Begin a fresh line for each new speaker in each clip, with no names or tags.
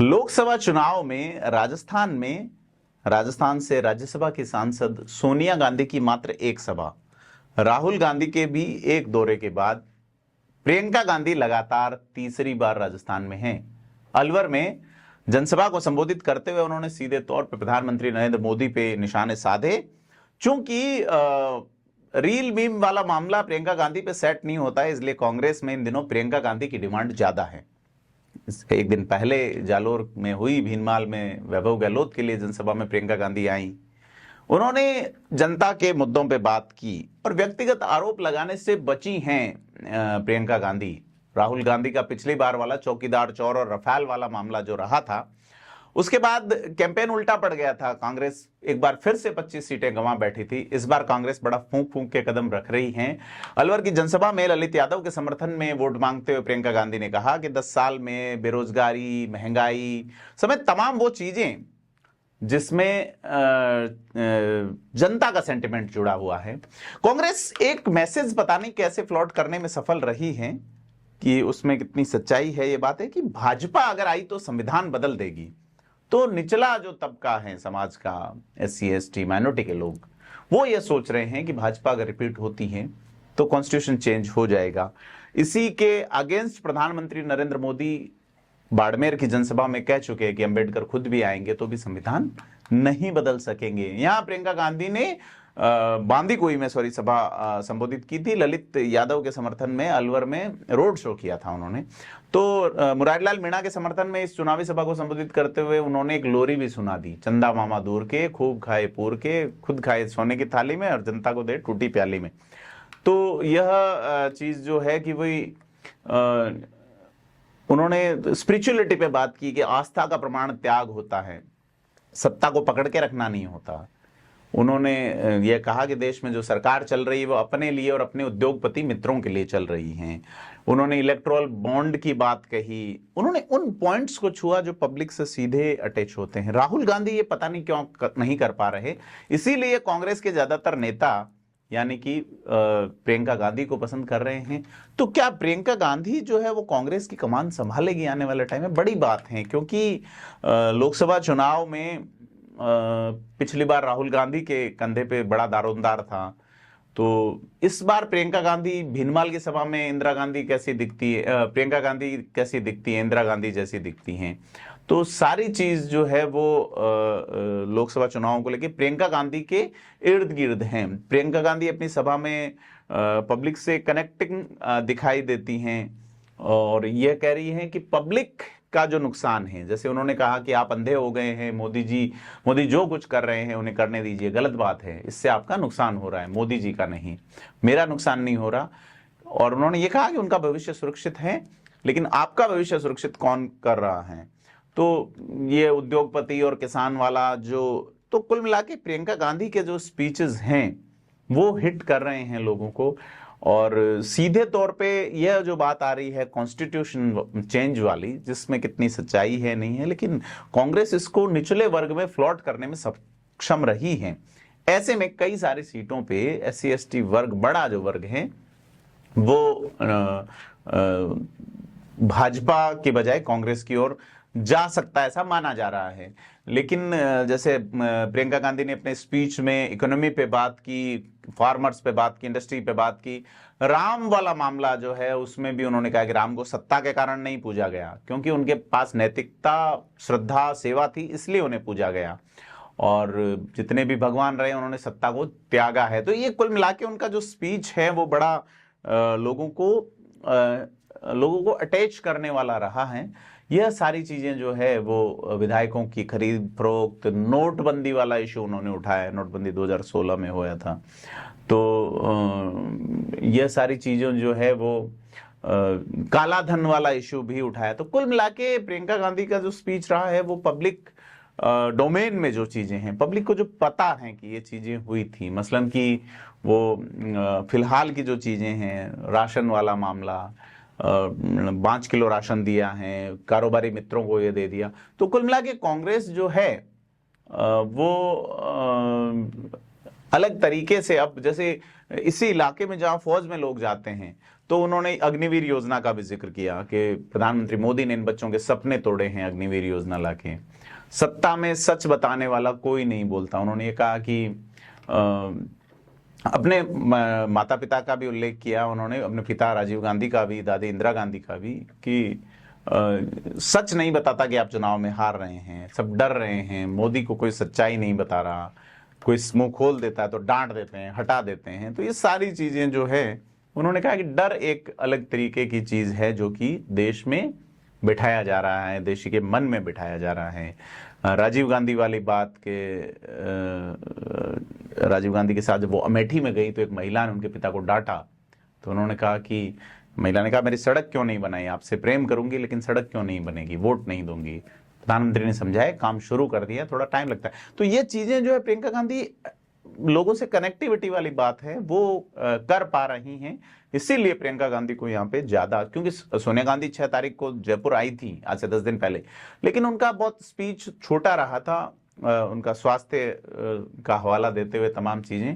लोकसभा चुनाव में राजस्थान से राज्यसभा की सांसद सोनिया गांधी की मात्र एक सभा, राहुल गांधी के भी एक दौरे के बाद प्रियंका गांधी लगातार तीसरी बार राजस्थान में हैं। अलवर में जनसभा को संबोधित करते हुए उन्होंने सीधे तौर पर प्रधानमंत्री नरेंद्र मोदी पे निशाने साधे। चूंकि रील मीम वाला मामला प्रियंका गांधी पे सेट नहीं होता है, इसलिए कांग्रेस में इन दिनों प्रियंका गांधी की डिमांड ज्यादा है। एक दिन पहले जालोर में हुई भीनमाल में वैभव गहलोत के लिए जनसभा में प्रियंका गांधी आई। उन्होंने जनता के मुद्दों पे बात की और व्यक्तिगत आरोप लगाने से बची हैं प्रियंका गांधी। राहुल गांधी का पिछली बार वाला चौकीदार चोर और रफाल वाला मामला जो रहा था, उसके बाद कैंपेन उल्टा पड़ गया था। कांग्रेस एक बार फिर से 25 सीटें गंवा बैठी थी। इस बार कांग्रेस बड़ा फूंक फूंक के कदम रख रही है। अलवर की जनसभा में ललित यादव के समर्थन में वोट मांगते हुए प्रियंका गांधी ने कहा कि 10 साल में बेरोजगारी, महंगाई समेत तमाम वो चीजें जिसमें जनता का सेंटिमेंट जुड़ा हुआ है, कांग्रेस एक मैसेज पता नहीं कैसे फ्लॉट करने में सफल रही है कि उसमें कितनी सच्चाई है। ये बात है कि भाजपा अगर आई तो संविधान बदल देगी, तो निचला जो तबका है समाज का, SC ST माइनॉरिटी के लोग, वो ये सोच रहे हैं कि भाजपा अगर रिपीट होती है तो कॉन्स्टिट्यूशन चेंज हो जाएगा। इसी के अगेंस्ट प्रधानमंत्री नरेंद्र मोदी बाड़मेर की जनसभा में कह चुके हैं कि अंबेडकर खुद भी आएंगे तो भी संविधान नहीं बदल सकेंगे। यहां प्रियंका गांधी ने बांदीकुई में सभा संबोधित की थी। ललित यादव के समर्थन में अलवर में रोड शो किया था उन्होंने। तो मुरारीलाल मीणा के समर्थन में इस चुनावी सभा को संबोधित करते हुए उन्होंने एक लोरी भी सुना दी। चंदा मामा दूर के, खूब खाए पूर के, खुद खाए सोने की थाली में और जनता को दे टूटी प्याली में। तो यह चीज जो है कि वही उन्होंने स्पिरिचुअलिटी पे बात की कि आस्था का प्रमाण त्याग होता है, सत्ता को पकड़ के रखना नहीं होता। उन्होंने यह कहा कि देश में जो सरकार चल रही है वो अपने लिए और अपने उद्योगपति मित्रों के लिए चल रही हैं। उन्होंने इलेक्टोरल बॉन्ड की बात कही। उन्होंने उन पॉइंट्स को छुआ जो पब्लिक से सीधे अटैच होते हैं। राहुल गांधी ये पता नहीं क्यों नहीं कर पा रहे, इसीलिए कांग्रेस के ज्यादातर नेता यानी कि प्रियंका गांधी को पसंद कर रहे हैं। तो क्या प्रियंका गांधी जो है वो कांग्रेस की कमान संभालेगी आने वाले टाइम में? बड़ी बात है, क्योंकि लोकसभा चुनाव में पिछली बार राहुल गांधी के कंधे पे बड़ा दारोमदार था, तो इस बार प्रियंका गांधी भीनमाल की सभा में इंदिरा गांधी कैसी दिखती है, प्रियंका गांधी कैसी दिखती है, इंदिरा गांधी जैसी दिखती हैं। तो सारी चीज जो है वो लोकसभा चुनाव को लेकर प्रियंका गांधी के इर्द गिर्द हैं। प्रियंका गांधी अपनी सभा में पब्लिक से कनेक्टिंग दिखाई देती हैं और यह कह रही हैं कि पब्लिक का जो नुकसान है, जैसे उन्होंने कहा कि आप अंधे हो गए हैं, मोदी जो कुछ कर रहे हैं उन्हें करने दीजिए, गलत बात है, इससे आपका नुकसान हो रहा है, मोदी जी का नहीं, मेरा नुकसान नहीं हो रहा। और उन्होंने ये कहा कि उनका भविष्य सुरक्षित है, लेकिन आपका भविष्य सुरक्षित कौन कर रहा है? तो ये उद्योगपति और किसान वाला जो, तो कुल मिला के प्रियंका गांधी के जो स्पीचेस हैं वो हिट कर रहे हैं लोगों को। और सीधे तौर पे यह जो बात आ रही है कॉन्स्टिट्यूशन चेंज वाली, जिसमें कितनी सच्चाई है नहीं है, लेकिन कांग्रेस इसको निचले वर्ग में फ्लॉट करने में सक्षम रही है। ऐसे में कई सारी सीटों पे SC ST वर्ग, बड़ा जो वर्ग है वो भाजपा के बजाय कांग्रेस की ओर जा सकता है, ऐसा माना जा रहा है। लेकिन जैसे प्रियंका गांधी ने अपने स्पीच में इकोनॉमी पे बात की, फार्मर्स पे बात की, इंडस्ट्री पे बात की। राम वाला मामला जो है उसमें भी उन्होंने कहा कि राम को सत्ता के कारण नहीं पूजा गया, क्योंकि उनके पास नैतिकता, श्रद्धा, सेवा थी, इसलिए उन्हें पूजा गया। और जितने भी भगवान रहे उन्होंने सत्ता को त्यागा है। तो ये कुल मिला के उनका जो स्पीच है वो बड़ा लोगों को अटैच करने वाला रहा है। यह सारी चीजें जो है वो विधायकों की खरीद फरोख्त, नोटबंदी वाला इशू उन्होंने उठाया, नोटबंदी 2016 में हुआ था। तो यह सारी चीजें जो है वो काला धन वाला इशू भी उठाया। तो कुल मिला के प्रियंका गांधी का जो स्पीच रहा है वो पब्लिक डोमेन में जो चीजें हैं, पब्लिक को जो पता है कि ये चीजें हुई थी, मसलन कि वो फिलहाल की जो चीजें हैं, राशन वाला मामला, 5 किलो राशन दिया है, कारोबारी मित्रों को ये दे दिया। तो कुल मिला के कांग्रेस जो है वो अलग तरीके से, अब जैसे इसी इलाके में जहां फौज में लोग जाते हैं तो उन्होंने अग्निवीर योजना का भी जिक्र किया कि प्रधानमंत्री मोदी ने इन बच्चों के सपने तोड़े हैं अग्निवीर योजना लाके। सत्ता में सच बताने वाला कोई नहीं बोलता। उन्होंने ये कहा कि अपने माता पिता का भी उल्लेख किया उन्होंने, अपने पिता राजीव गांधी का भी, दादी इंदिरा गांधी का भी, कि सच नहीं बताता कि आप चुनाव में हार रहे हैं, सब डर रहे हैं, मोदी को कोई सच्चाई नहीं बता रहा, कोई मुंह खोल देता है तो डांट देते हैं, हटा देते हैं। तो ये सारी चीजें जो है, उन्होंने कहा कि डर एक अलग तरीके की चीज है जो कि देश में बिठाया जा रहा है, देश के मन में बिठाया जा रहा है। राजीव गांधी वाली बात के, राजीव गांधी के साथ जब वो अमेठी में गई तो एक महिला ने उनके पिता को डांटा, तो उन्होंने कहा कि, महिला ने कहा मेरी सड़क क्यों नहीं बनाई, आपसे प्रेम करूंगी लेकिन सड़क क्यों नहीं बनेगी, वोट नहीं दूंगी। प्रधानमंत्री ने समझाया, काम शुरू कर दिया, थोड़ा टाइम लगता है। तो ये चीजें जो है प्रियंका गांधी लोगों से कनेक्टिविटी वाली बात है वो कर पा रही हैं, इसीलिए प्रियंका गांधी को यहाँ पे ज्यादा, क्योंकि सोनिया गांधी 6 तारीख को जयपुर आई थी आज से 10 दिन पहले, लेकिन उनका बहुत स्पीच छोटा रहा था, उनका स्वास्थ्य का हवाला देते हुए तमाम चीजें।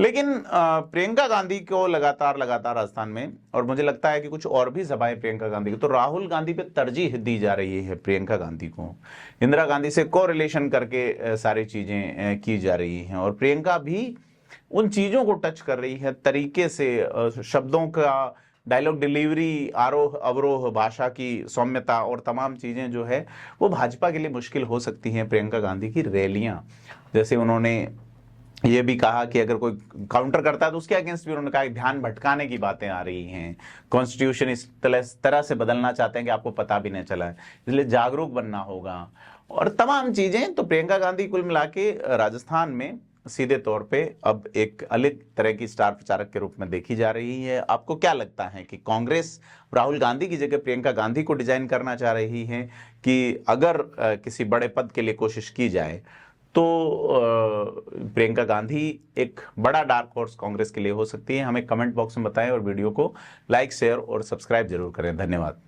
लेकिन प्रियंका गांधी को लगातार राजस्थान में, और मुझे लगता है कि कुछ और भी सभाएं प्रियंका गांधी को, तो राहुल गांधी पे तरजीह दी जा रही है प्रियंका गांधी को, इंदिरा गांधी से कोरिलेशन करके सारी चीजें की जा रही हैं, और प्रियंका भी उन चीजों को टच कर रही है तरीके से, शब्दों का डायलॉग डिलीवरी, आरोह अवरोह, भाषा की सौम्यता और तमाम चीजें जो है वो भाजपा के लिए मुश्किल हो सकती हैं। प्रियंका गांधी की रैलियां, जैसे उन्होंने ये भी कहा कि अगर कोई काउंटर करता है तो उसके अगेंस्ट भी उन्होंने कहा ध्यान भटकाने की बातें आ रही हैं, कॉन्स्टिट्यूशन इस तरह से बदलना चाहते हैं कि आपको पता भी नहीं चला है, इसलिए जागरूक बनना होगा और तमाम चीजें। तो प्रियंका गांधी कुल मिला के राजस्थान में सीधे तौर पे अब एक अलग तरह की स्टार प्रचारक के रूप में देखी जा रही है। आपको क्या लगता है कि कांग्रेस राहुल गांधी की जगह प्रियंका गांधी को डिजाइन करना चाह रही है, कि अगर किसी बड़े पद के लिए कोशिश की जाए तो प्रियंका गांधी एक बड़ा डार्क हॉर्स कांग्रेस के लिए हो सकती है? हमें कमेंट बॉक्स में बताएं और वीडियो को लाइक, शेयर और सब्सक्राइब जरूर करें। धन्यवाद।